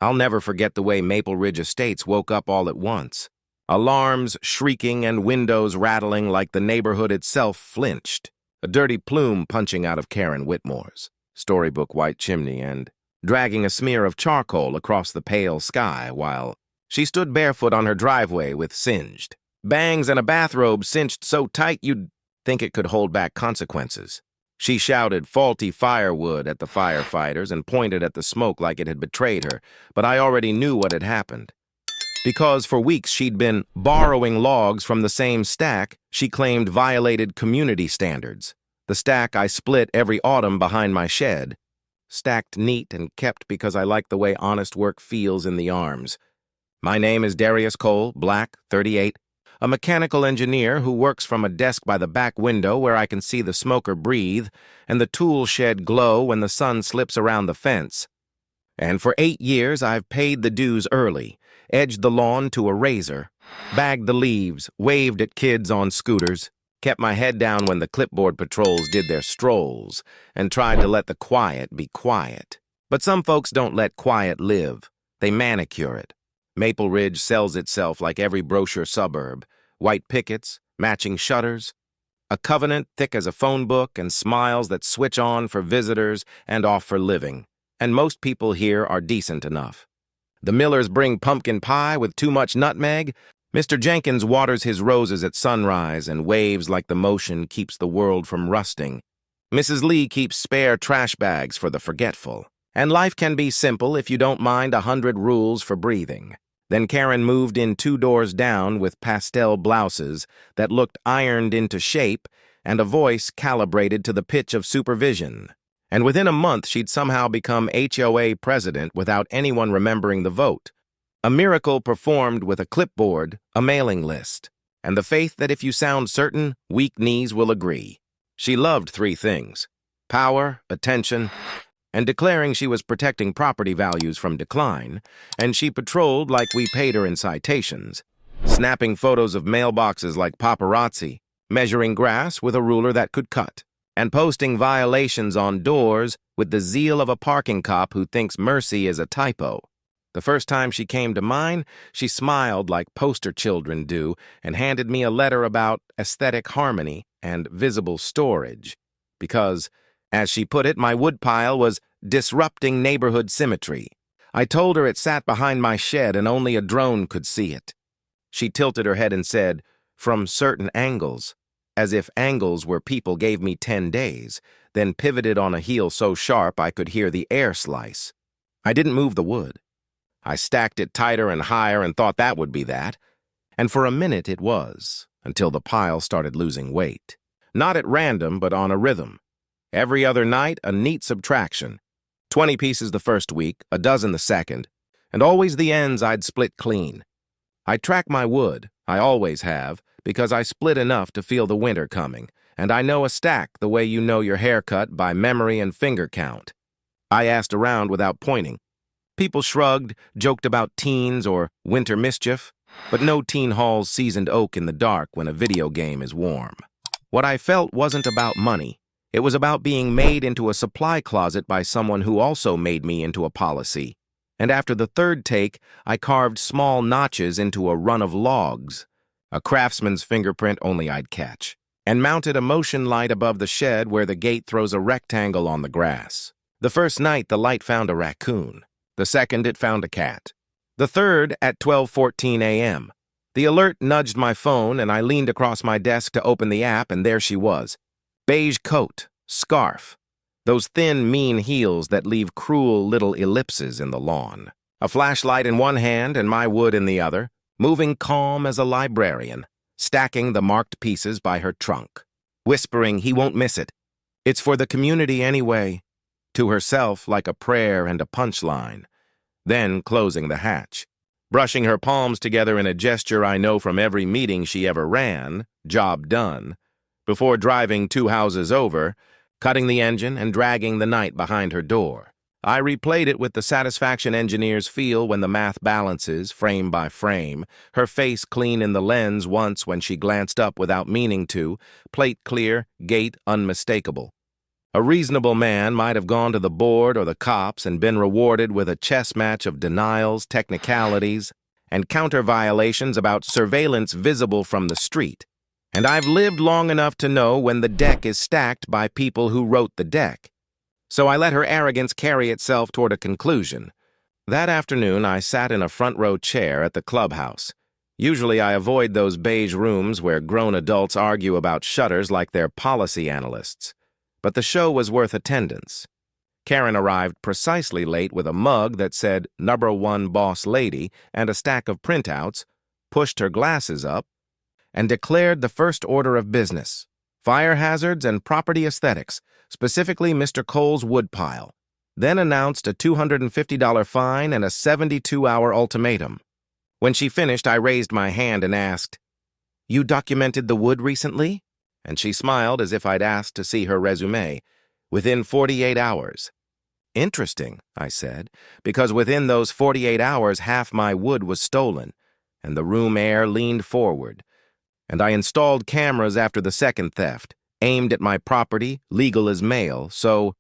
I'll never forget the way Maple Ridge Estates woke up all at once. Alarms shrieking and windows rattling like the neighborhood itself flinched. A dirty plume punching out of Karen Whitmore's storybook white chimney and dragging a smear of charcoal across the pale sky while she stood barefoot on her driveway with singed bangs and a bathrobe cinched so tight you'd think it could hold back consequences. She shouted faulty firewood at the firefighters and pointed at the smoke like it had betrayed her, but I already knew what had happened. Because for weeks she'd been borrowing logs from the same stack she claimed violated community standards. The stack I split every autumn behind my shed, stacked neat and kept because I like the way honest work feels in the arms. My name is Darius Cole, black, 38, a mechanical engineer who works from a desk by the back window where I can see the smoker breathe and the tool shed glow when the sun slips around the fence. And for 8 years I've paid the dues early, edged the lawn to a razor, bagged the leaves, waved at kids on scooters, kept my head down when the clipboard patrols did their strolls, and tried to let the quiet be quiet. But some folks don't let quiet live. They manicure it. Maple Ridge sells itself like every brochure suburb. White pickets, matching shutters, a covenant thick as a phone book, and smiles that switch on for visitors and off for living. And most people here are decent enough. The Millers bring pumpkin pie with too much nutmeg. Mr. Jenkins waters his roses at sunrise and waves like the motion keeps the world from rusting. Mrs. Lee keeps spare trash bags for the forgetful. And life can be simple if you don't mind 100 rules for breathing. Then Karen moved in 2 doors down with pastel blouses that looked ironed into shape and a voice calibrated to the pitch of supervision. And within a month, she'd somehow become HOA president without anyone remembering the vote. A miracle performed with a clipboard, a mailing list, and the faith that if you sound certain, weak knees will agree. She loved 3 things: power, attention, and declaring she was protecting property values from decline, and she patrolled like we paid her in citations, snapping photos of mailboxes like paparazzi, measuring grass with a ruler that could cut, and posting violations on doors with the zeal of a parking cop who thinks mercy is a typo. The first time she came to mine, she smiled like poster children do and handed me a letter about aesthetic harmony and visible storage, because, as she put it, my woodpile was disrupting neighborhood symmetry. I told her it sat behind my shed and only a drone could see it. She tilted her head and said, "From certain angles," as if angles were people gave me 10 days, then pivoted on a heel so sharp I could hear the air slice. I didn't move the wood. I stacked it tighter and higher and thought that would be that. And for a minute it was, until the pile started losing weight. Not at random, but on a rhythm. Every other night, a neat subtraction. 20 pieces the first week, a dozen the second, and always the ends I'd split clean. I track my wood, I always have, because I split enough to feel the winter coming, and I know a stack the way you know your haircut by memory and finger count. I asked around without pointing. People shrugged, joked about teens or winter mischief, but no teen hauls seasoned oak in the dark when a video game is warm. What I felt wasn't about money. It was about being made into a supply closet by someone who also made me into a policy. And after the 3rd take, I carved small notches into a run of logs, a craftsman's fingerprint only I'd catch, and mounted a motion light above the shed where the gate throws a rectangle on the grass. The first night, the light found a raccoon. The second, it found a cat. The third, at 12:14 a.m. The alert nudged my phone, and I leaned across my desk to open the app, and there she was. Beige coat, scarf, those thin, mean heels that leave cruel little ellipses in the lawn. A flashlight in one hand and my wood in the other, moving calm as a librarian, stacking the marked pieces by her trunk, whispering he won't miss it. It's for the community anyway, to herself like a prayer and a punchline, then closing the hatch, brushing her palms together in a gesture I know from every meeting she ever ran, job done, before driving 2 houses over, cutting the engine and dragging the night behind her door. I replayed it with the satisfaction engineers feel when the math balances, frame by frame, her face clean in the lens once when she glanced up without meaning to, plate clear, gate unmistakable. A reasonable man might have gone to the board or the cops and been rewarded with a chess match of denials, technicalities, and counter violations about surveillance visible from the street. And I've lived long enough to know when the deck is stacked by people who wrote the deck. So I let her arrogance carry itself toward a conclusion. That afternoon, I sat in a front-row chair at the clubhouse. Usually I avoid those beige rooms where grown adults argue about shutters like they're policy analysts. But the show was worth attendance. Karen arrived precisely late with a mug that said "Number 1 Boss Lady" and a stack of printouts, pushed her glasses up, and declared the first order of business: fire hazards and property aesthetics, specifically Mr. Cole's woodpile. Then announced a $250 fine and a 72-hour ultimatum. When she finished, I raised my hand and asked, "You documented the wood recently?" And she smiled as if I'd asked to see her resume. "Within 48 hours. "Interesting," I said, because within those 48 hours half my wood was stolen, and the room air leaned forward. And I installed cameras after the second theft, aimed at my property, legal as mail, so...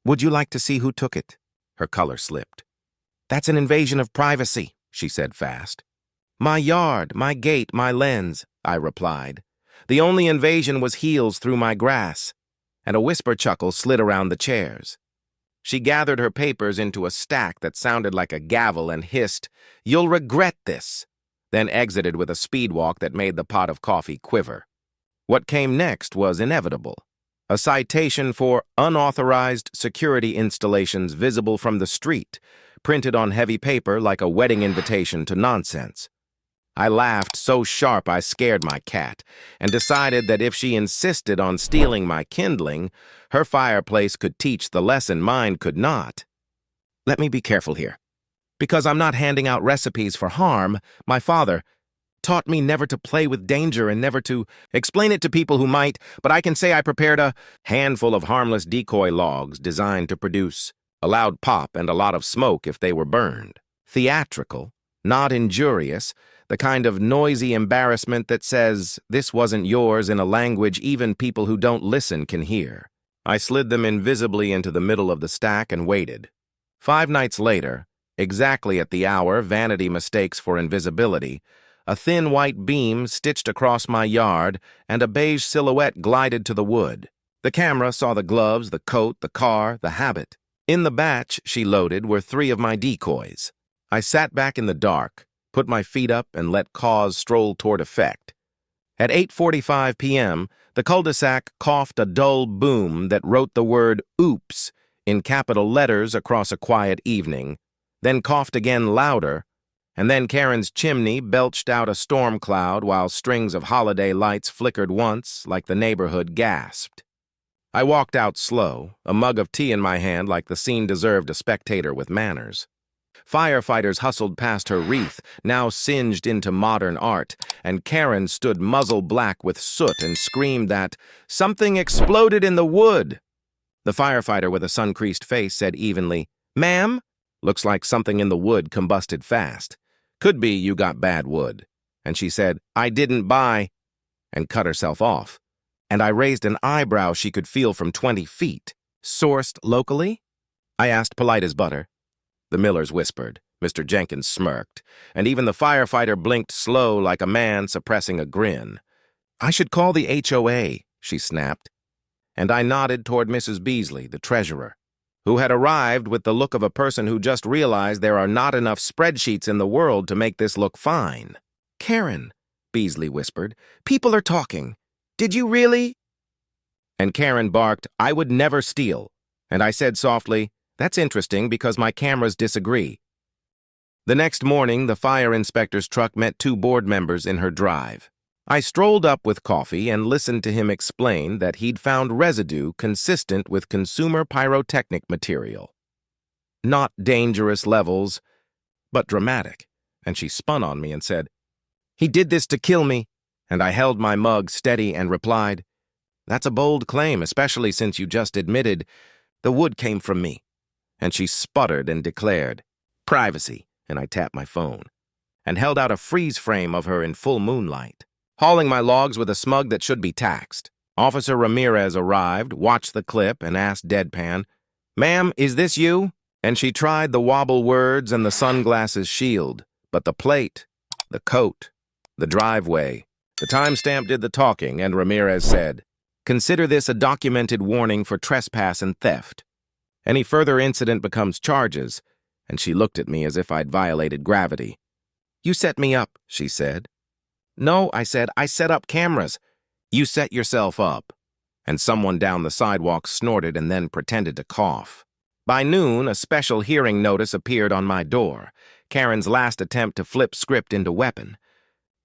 "Would you like to see who took it?" Her color slipped. "That's an invasion of privacy," she said fast. "My yard, my gate, my lens," I replied. "The only invasion was heels through my grass." And a whisper chuckle slid around the chairs. She gathered her papers into a stack that sounded like a gavel and hissed, "You'll regret this," then exited with a speed walk that made the pot of coffee quiver. What came next was inevitable. A citation for unauthorized security installations visible from the street, printed on heavy paper like a wedding invitation to nonsense. I laughed so sharp I scared my cat, and decided that if she insisted on stealing my kindling, her fireplace could teach the lesson mine could not. Let me be careful here. Because I'm not handing out recipes for harm, my father taught me never to play with danger and never to explain it to people who might, but I can say I prepared a handful of harmless decoy logs designed to produce a loud pop and a lot of smoke if they were burned. Theatrical, not injurious, the kind of noisy embarrassment that says, "This wasn't yours," in a language even people who don't listen can hear. I slid them invisibly into the middle of the stack and waited. 5 nights later, exactly at the hour vanity mistakes for invisibility, a thin white beam stitched across my yard, and a beige silhouette glided to the wood. The camera saw the gloves, the coat, the car, the habit. In the batch she loaded were 3 of my decoys. I sat back in the dark, put my feet up, and let cause stroll toward effect. At 8:45 p.m., the cul-de-sac coughed a dull boom that wrote the word "oops" in capital letters across a quiet evening, then coughed again louder, and then Karen's chimney belched out a storm cloud while strings of holiday lights flickered once like the neighborhood gasped. I walked out slow, a mug of tea in my hand like the scene deserved a spectator with manners. Firefighters hustled past her wreath, now singed into modern art, and Karen stood muzzle black with soot and screamed that something exploded in the wood. The firefighter with a sun-creased face said evenly, "Ma'am, looks like something in the wood combusted fast. Could be you got bad wood." And she said, "I didn't buy," and cut herself off. And I raised an eyebrow she could feel from 20 feet. "Sourced locally?" I asked, polite as butter. The Millers whispered, Mr. Jenkins smirked, and even the firefighter blinked slow like a man suppressing a grin. "I should call the HOA," she snapped. And I nodded toward Mrs. Beasley, the treasurer, who had arrived with the look of a person who just realized there are not enough spreadsheets in the world to make this look fine. "Karen," Beasley whispered, "people are talking. Did you really?" And Karen barked, "I would never steal." And I said softly, "That's interesting because my cameras disagree." The next morning, the fire inspector's truck met 2 board members in her drive. I strolled up with coffee and listened to him explain that he'd found residue consistent with consumer pyrotechnic material. Not dangerous levels, but dramatic. And she spun on me and said, "He did this to kill me." And I held my mug steady and replied, "That's a bold claim, especially since you just admitted the wood came from me." And she sputtered and declared, "Privacy," and I tapped my phone, and held out a freeze frame of her in full moonlight, hauling my logs with a smug that should be taxed. Officer Ramirez arrived, watched the clip, and asked deadpan, "Ma'am, is this you?" And she tried the wobble words and the sunglasses shield, but the plate, the coat, the driveway. The timestamp did the talking, and Ramirez said, "Consider this a documented warning for trespass and theft. Any further incident becomes charges," and she looked at me as if I'd violated gravity. "You set me up," she said. "No," I said, "I set up cameras." "You set yourself up." And someone down the sidewalk snorted and then pretended to cough. By noon, a special hearing notice appeared on my door, Karen's last attempt to flip script into weapon.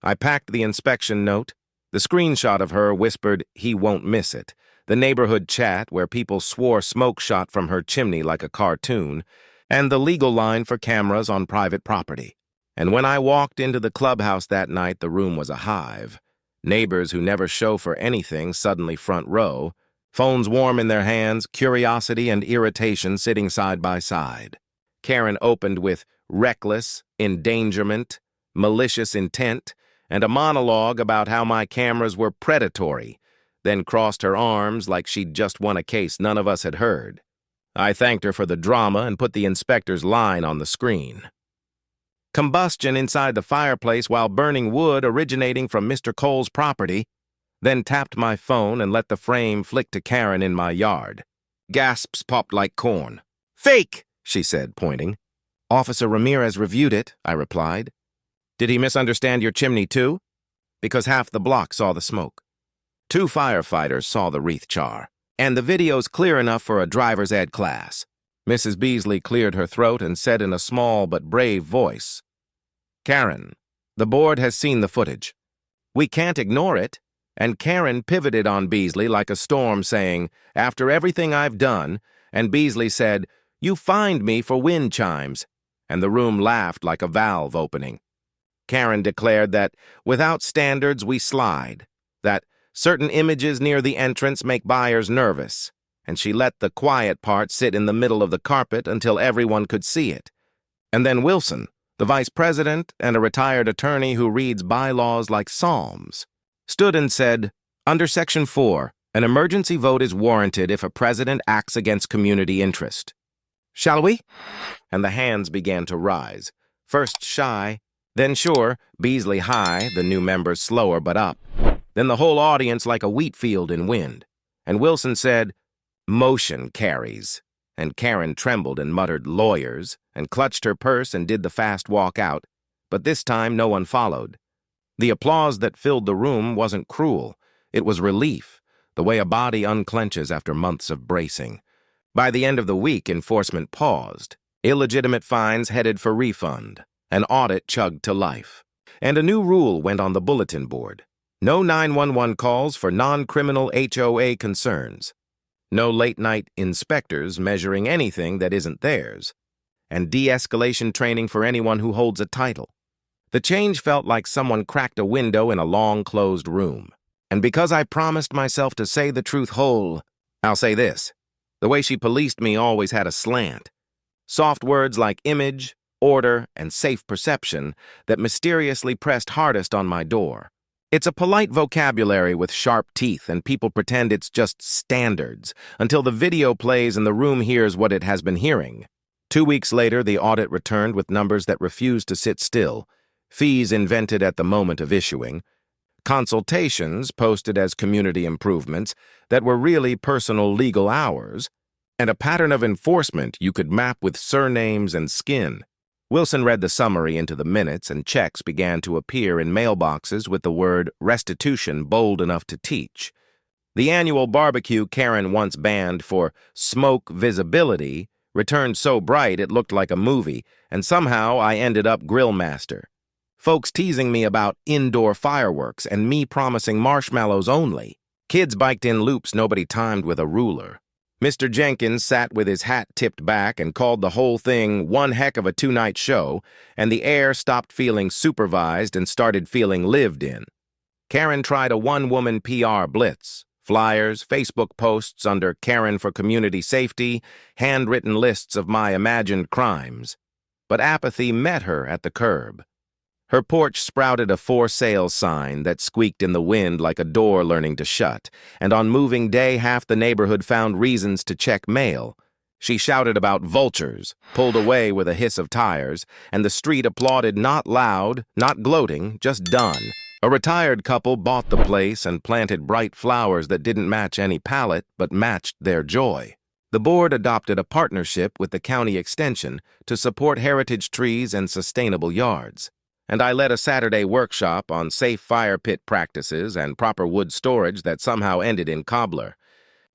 I packed the inspection note. The screenshot of her whispered, "He won't miss it," the neighborhood chat where people swore smoke shot from her chimney like a cartoon, and the legal line for cameras on private property. And when I walked into the clubhouse that night, the room was a hive. Neighbors who never show for anything suddenly front row, phones warm in their hands, curiosity and irritation sitting side by side. Karen opened with reckless, endangerment, malicious intent, and a monologue about how my cameras were predatory, then crossed her arms like she'd just won a case none of us had heard. I thanked her for the drama and put the inspector's line on the screen. Combustion inside the fireplace while burning wood originating from Mr. Cole's property, then tapped my phone and let the frame flick to Karen in my yard. Gasps popped like corn. "Fake," she said, pointing. "Officer Ramirez reviewed it," I replied. "Did he misunderstand your chimney too?" "Because half the block saw the smoke. 2 firefighters saw the wreath char, and the video's clear enough for a driver's ed class." Mrs. Beasley cleared her throat and said in a small but brave voice, "Karen, the board has seen the footage. We can't ignore it." And Karen pivoted on Beasley like a storm, saying, "After everything I've done," and Beasley said, "You fined me for wind chimes," and the room laughed like a valve opening. Karen declared that without standards we slide, that certain images near the entrance make buyers nervous, and she let the quiet part sit in the middle of the carpet until everyone could see it. And then Wilson, the vice president and a retired attorney who reads bylaws like psalms, stood and said, "Under Section 4, an emergency vote is warranted if a president acts against community interest. Shall we?" And the hands began to rise, first shy, then sure, Beasley high, the new members slower but up, then the whole audience like a wheat field in wind. And Wilson said, "Motion carries." And Karen trembled and muttered, "Lawyers," and clutched her purse and did the fast walk out. But this time no one followed. The applause that filled the room wasn't cruel. It was relief, the way a body unclenches after months of bracing. By the end of the week, enforcement paused. Illegitimate fines headed for refund. An audit chugged to life. And a new rule went on the bulletin board. No 911 calls for non-criminal HOA concerns. No late-night inspectors measuring anything that isn't theirs. And de-escalation training for anyone who holds a title. The change felt like someone cracked a window in a long-closed room. And because I promised myself to say the truth whole, I'll say this. The way she policed me always had a slant. Soft words like image, order, and safe perception that mysteriously pressed hardest on my door. It's a polite vocabulary with sharp teeth, and people pretend it's just standards until the video plays and the room hears what it has been hearing. 2 weeks later, the audit returned with numbers that refused to sit still, fees invented at the moment of issuing, consultations posted as community improvements that were really personal legal hours, and a pattern of enforcement you could map with surnames and skin. Wilson read the summary into the minutes, and checks began to appear in mailboxes with the word restitution bold enough to teach. The annual barbecue Karen once banned for smoke visibility returned so bright it looked like a movie, and somehow I ended up grill master. Folks teasing me about indoor fireworks and me promising marshmallows only. Kids biked in loops nobody timed with a ruler. Mr. Jenkins sat with his hat tipped back and called the whole thing one heck of a 2-night show, and the air stopped feeling supervised and started feeling lived in. Karen tried a one-woman PR blitz. Flyers, Facebook posts under Karen for Community Safety, handwritten lists of my imagined crimes. But apathy met her at the curb. Her porch sprouted a for sale sign that squeaked in the wind like a door learning to shut, and on moving day half the neighborhood found reasons to check mail. She shouted about vultures, pulled away with a hiss of tires, and the street applauded, not loud, not gloating, just done. A retired couple bought the place and planted bright flowers that didn't match any palette but matched their joy. The board adopted a partnership with the county extension to support heritage trees and sustainable yards. And I led a Saturday workshop on safe fire pit practices and proper wood storage that somehow ended in cobbler.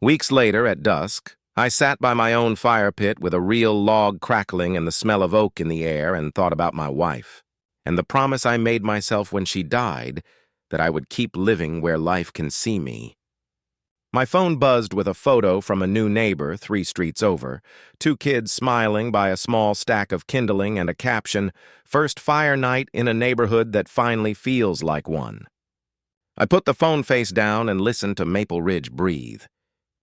Weeks later, at dusk, I sat by my own fire pit with a real log crackling and the smell of oak in the air and thought about my wife, and the promise I made myself when she died that I would keep living where life can see me. My phone buzzed with a photo from a new neighbor 3 streets over, 2 kids smiling by a small stack of kindling and a caption, "First fire night in a neighborhood that finally feels like one." I put the phone face down and listened to Maple Ridge breathe.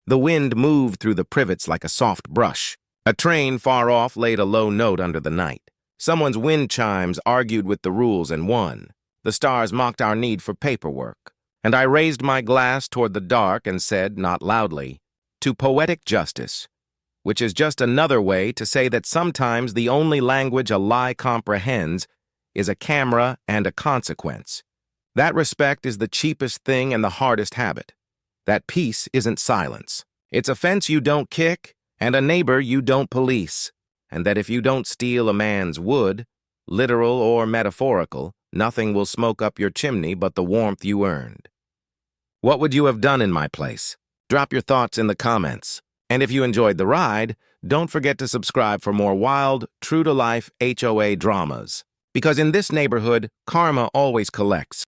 The wind moved through the privets like a soft brush. A train far off laid a low note under the night. Someone's wind chimes argued with the rules and won. The stars mocked our need for paperwork. And I raised my glass toward the dark and said, not loudly, "To poetic justice," which is just another way to say that sometimes the only language a lie comprehends is a camera and a consequence. That respect is the cheapest thing and the hardest habit. That peace isn't silence. It's a fence you don't kick and a neighbor you don't police. And that if you don't steal a man's wood, literal or metaphorical, nothing will smoke up your chimney but the warmth you earned. What would you have done in my place? Drop your thoughts in the comments. And if you enjoyed the ride, don't forget to subscribe for more wild, true-to-life HOA dramas. Because in this neighborhood, karma always collects.